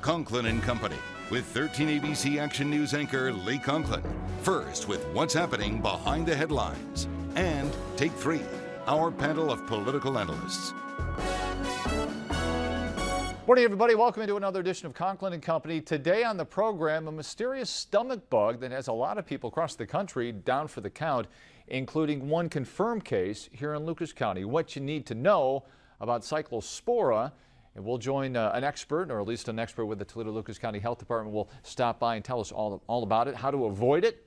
Conklin and Company with 13 ABC Action News anchor Lee Conklin. First with what's happening behind the headlines. And Take 3, our panel of political analysts. Morning, everybody. Welcome into another edition of Conklin and Company. Today on the program, a mysterious stomach bug that has a lot of people across the country down for the count, including one confirmed case here in Lucas County. What you need to know about cyclospora. And we'll join an expert, or at least an expert with the Toledo-Lucas County Health Department, will stop by and tell us all about it, how to avoid it.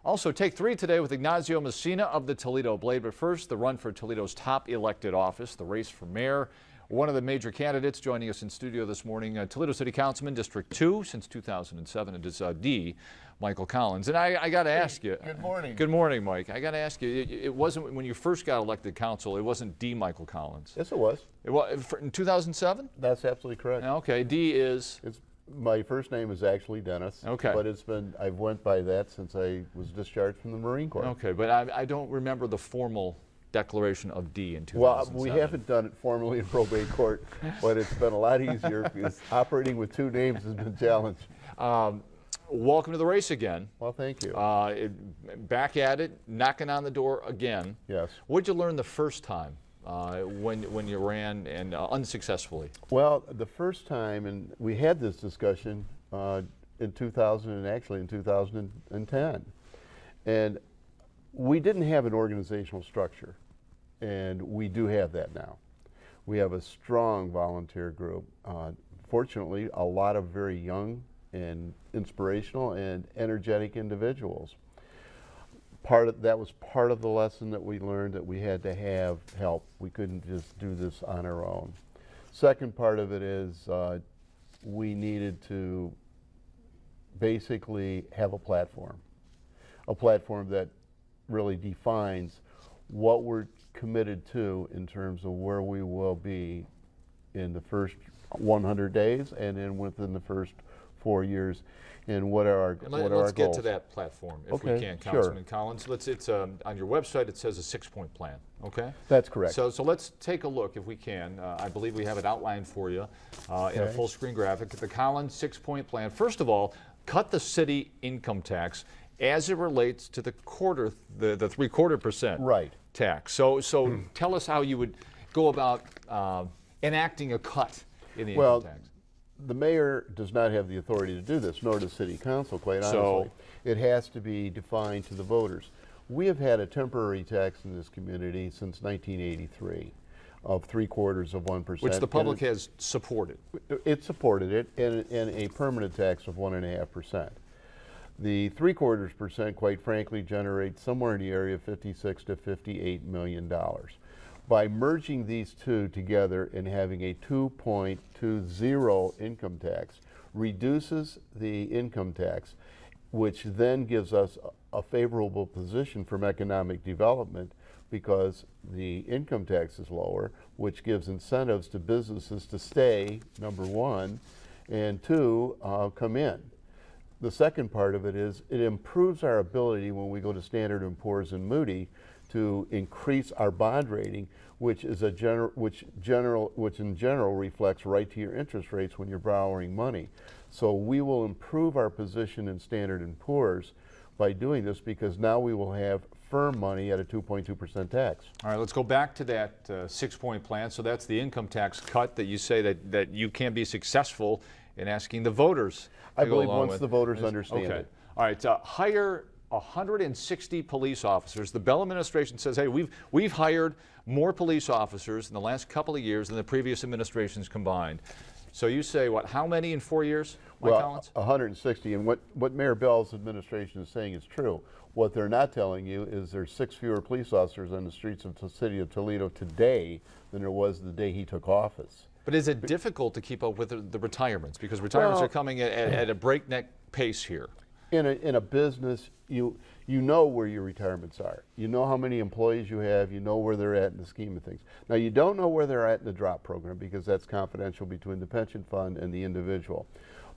Also, Take 3 today with Ignacio Messina of the Toledo Blade. But first, the run for Toledo's top elected office, the race for mayor. One of the major candidates joining us in studio this morning, Toledo City Councilman, District 2 since 2007. It is D. Michael Collins. And I got to ask you. Good morning. Good morning, Mike. I got to ask you, it wasn't, when you first got elected council, it wasn't D. Michael Collins. Yes, it was. It was in 2007? That's absolutely correct. Okay, D is? My first name is actually Dennis. Okay. But I've went by that since I was discharged from the Marine Corps. Okay, but I don't remember the formal declaration of D in 2007. Well, we haven't done it formally in probate court, but it's been a lot easier because operating with two names has been challenged. Welcome to the race again. Well, thank you. Back at it, knocking on the door again. Yes. What did you learn the first time when you ran and unsuccessfully? Well, the first time, and we had this discussion in 2000 and actually in 2010, and we didn't have an organizational structure, and we do have that now. We have a strong volunteer group. Fortunately, a lot of very young and inspirational and energetic individuals. That was part of the lesson that we learned, that we had to have help. We couldn't just do this on our own. Second part of it is we needed to basically have a platform that really defines what we're committed to in terms of where we will be in the first 100 days and then within the first 4 years, and what are our goals. Let's get to that platform if we can, Councilman sure. Collins. It's on your website. It says a 6-point plan. Okay. That's correct. So let's take a look if we can. I believe we have it outlined for you in a full screen graphic. The Collins 6-point plan. First of all, cut the city income tax as it relates to the 3/4% right tax. So tell us how you would go about enacting a cut in the income tax. The mayor does not have the authority to do this, nor does city council, quite honestly. So it has to be defined to the voters. We have had a temporary tax in this community since 1983 of 3/4%. Which the public has supported. It supported it, and a permanent tax of 1.5%. The 3/4%, quite frankly, generates somewhere in the area of $56 to $58 million. By merging these two together and having a 2.20 income tax reduces the income tax, which then gives us a favorable position from economic development because the income tax is lower, which gives incentives to businesses to stay, number one, and two, come in. The second part of it is it improves our ability when we go to Standard & Poor's and Moody to increase our bond rating, which in general reflects right to your interest rates when you're borrowing money. So we will improve our position in Standard & Poor's by doing this because now we will have firm money at a 2.2% tax. All right, let's go back to that 6-point plan. So that's the income tax cut that you say that you can be successful in asking the voters. I believe once the voters understand it. All right, hire 160 police officers. The Bell administration says, hey, we've hired more police officers in the last couple of years than the previous administrations combined. So you say, what, how many in 4 years, Mike Collins? 160, and what Mayor Bell's administration is saying is true. What they're not telling you is there's 6 fewer police officers on the streets of the city of Toledo today than there was the day he took office. But is it difficult to keep up with the retirements? Because retirements are coming at a breakneck pace here. In a business, you know where your retirements are. You know how many employees you have. You know where they're at in the scheme of things. Now, you don't know where they're at in the drop program because that's confidential between the pension fund and the individual.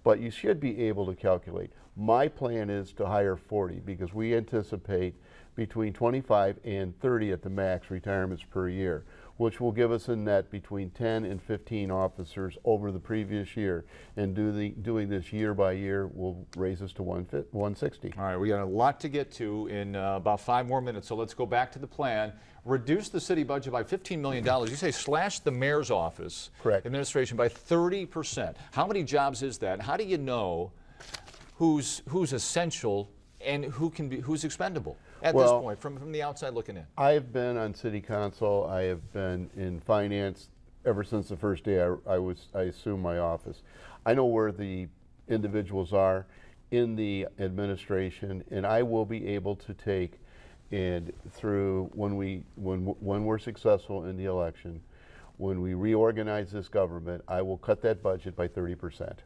But you should be able to calculate. My plan is to hire 40 because we anticipate between 25 and 30 at the max retirements per year, which will give us a net between 10 and 15 officers over the previous year. And doing this year by year will raise us to 160. All right, we got a lot to get to in about 5 more minutes, so let's go back to the plan. Reduce the city budget by $15 million. You say slash the mayor's office administration by 30%. How many jobs is that? How do you know who's essential and who's expendable at this point from the outside looking in? I have been on city council. I have been in finance ever since the first day I assumed my office. I know where the individuals are in the administration, and I will be able to take and through when we're successful in the election, when we reorganize this government, I will cut that budget by 30%.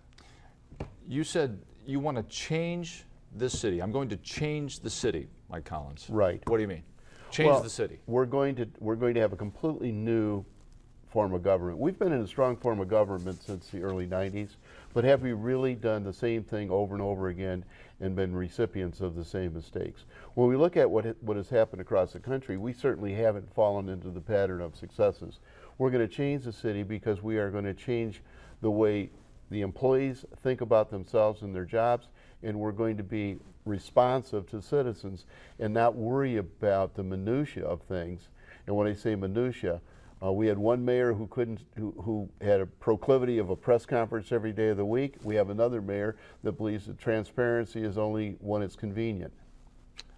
You said you want to change this city. I'm going to change the city, Mike Collins. Right. What do you mean? Change the city. We're going to have a completely new form of government. We've been in a strong form of government since the early 90s, but have we really done the same thing over and over again and been recipients of the same mistakes? When we look at what has happened across the country, we certainly haven't fallen into the pattern of successes. We're going to change the city because we are going to change the way the employees think about themselves and their jobs, and we're going to be responsive to citizens and not worry about the minutia of things. And when I say minutia, we had one mayor who had a proclivity of a press conference every day of the week. We have another mayor that believes that transparency is only when it's convenient.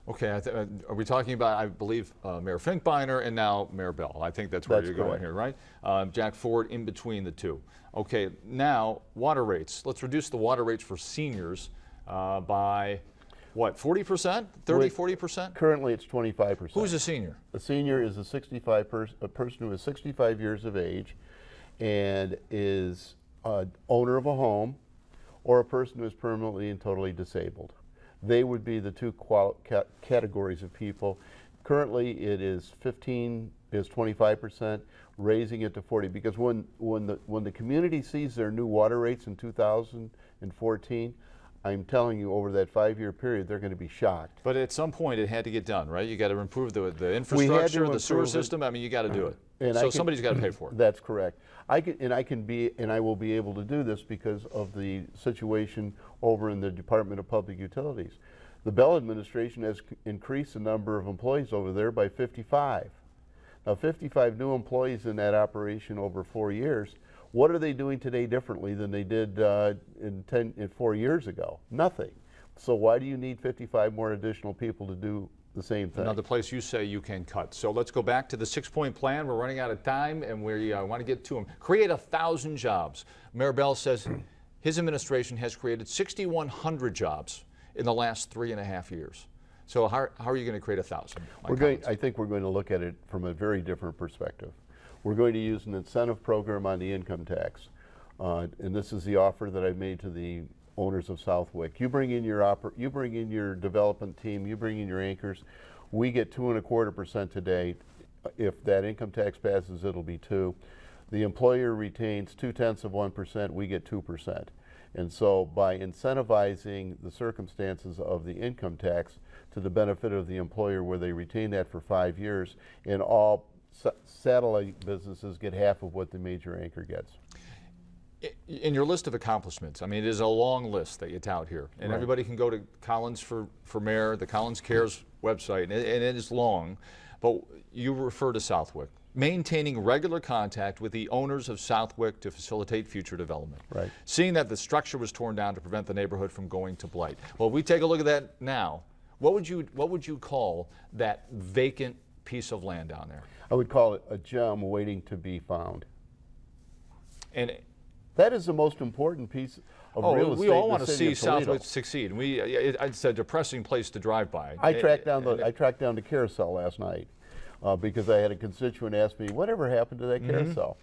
Okay, are we talking about, I believe, Mayor Finkbeiner and now Mayor Bell? I think that's where you're going here, right? Jack Ford in between the two. Okay, now water rates. Let's reduce the water rates for seniors by what, 40%? 40%? Currently it's 25%. Who's a senior? A senior is a person who is 65 years of age and is owner of a home, or a person who is permanently and totally disabled. They would be the two categories of people. Currently it is 25%, raising it to 40%, because when the community sees their new water rates in 2014, I'm telling you, over that 5-year period, they're going to be shocked. But at some point, it had to get done, right? You got to improve the infrastructure, the sewer system. I mean, you got to do it. And so somebody's got to pay for it. That's correct. I will be able to do this because of the situation over in the Department of Public Utilities. The Bell administration has increased the number of employees over there by 55. Now, 55 new employees in that operation over 4 years. What are they doing today differently than they did 4 years ago? Nothing. So why do you need 55 more additional people to do the same thing? Another place you say you can cut. So let's go back to the 6-point plan. We're running out of time, and we want to get to them. Create 1,000 jobs. Mayor Bell says his administration has created 6,100 jobs in the last 3.5 years. So how are you going to create 1,000? I think we're going to look at it from a very different perspective. We're going to use an incentive program on the income tax, and this is the offer that I've made to the owners of Southwick. You bring in your development team, you bring in your anchors. We get 2.25% today. If that income tax passes, it'll be 2%. The employer retains 0.2%. We get 2%. And so by incentivizing the circumstances of the income tax to the benefit of the employer, where they retain that for 5 years, and all satellite businesses get half of what the major anchor gets. In your list of accomplishments, I mean, it is a long list that you tout here, and everybody can go to Collins for Mayor, the Collins Cares website, and it is long, but you refer to Southwick. Maintaining regular contact with the owners of Southwick to facilitate future development. Right. Seeing that the structure was torn down to prevent the neighborhood from going to blight. Well, if we take a look at that now, what would you call that vacant piece of land down there? I would call it a gem waiting to be found. And that is the most important piece of real estate. We all want to see Southwick succeed. It's a depressing place to drive by. I tracked down the carousel last night because I had a constituent ask me, whatever happened to that carousel?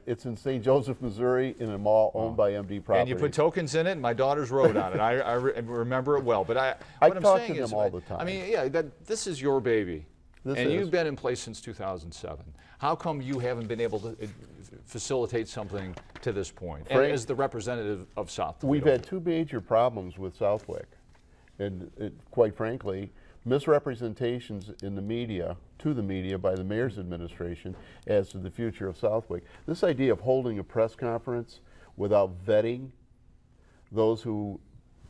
It's in St. Joseph, Missouri, in a mall owned by MD Properties. And you put tokens in it, and my daughters rode on it. I remember it well. But I talk to them all the time. I mean, yeah, this is your baby. You've been in place since 2007. How come you haven't been able to facilitate something to this point? And as the representative of Southwick, we've had 2 major problems with Southwick, and quite frankly, misrepresentations in the media, to the media by the mayor's administration as to the future of Southwick. This idea of holding a press conference without vetting those who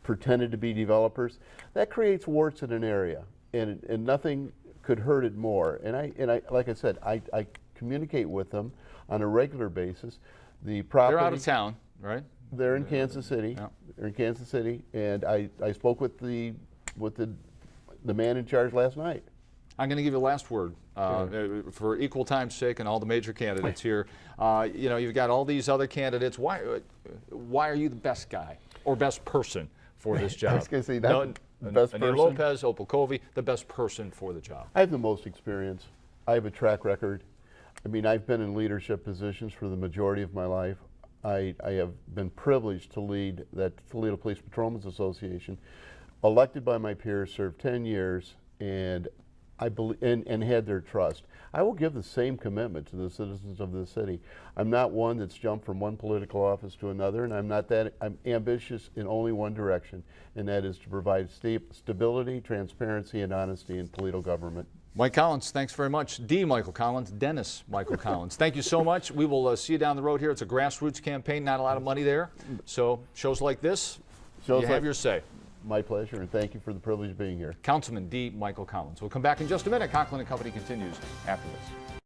pretended to be developers, that creates warts in an area, and nothing could hurt it more. And I like I said, I communicate with them on a regular basis. The property, They're out of town, right? They're in Kansas City. Yeah. They're in Kansas City, and I spoke with the man in charge last night. I'm going to give you the last word for equal time's sake, and all the major candidates here. You know, you've got all these other candidates. Why are you the best guy or best person for this job? I was going to say that. Best person. Lopez, Opal-Covey, the best person for the job. I have the most experience. I have a track record. I mean, I've been in leadership positions for the majority of my life. I have been privileged to lead that Toledo Police Patrolmen's Association, elected by my peers, served 10 years, and I believe and had their trust. I will give the same commitment to the citizens of this city. I'm not one that's jumped from one political office to another, and I'm ambitious in only one direction, and that is to provide stability, transparency, and honesty in Toledo government. Mike Collins, thanks very much. D. Michael Collins, Dennis Michael Collins. Thank you so much. We will see you down the road here. It's a grassroots campaign, not a lot of money there. So shows like this, you have your say. My pleasure, and thank you for the privilege of being here. Councilman D. Michael Collins. We'll come back in just a minute. Conklin and Company continues after this.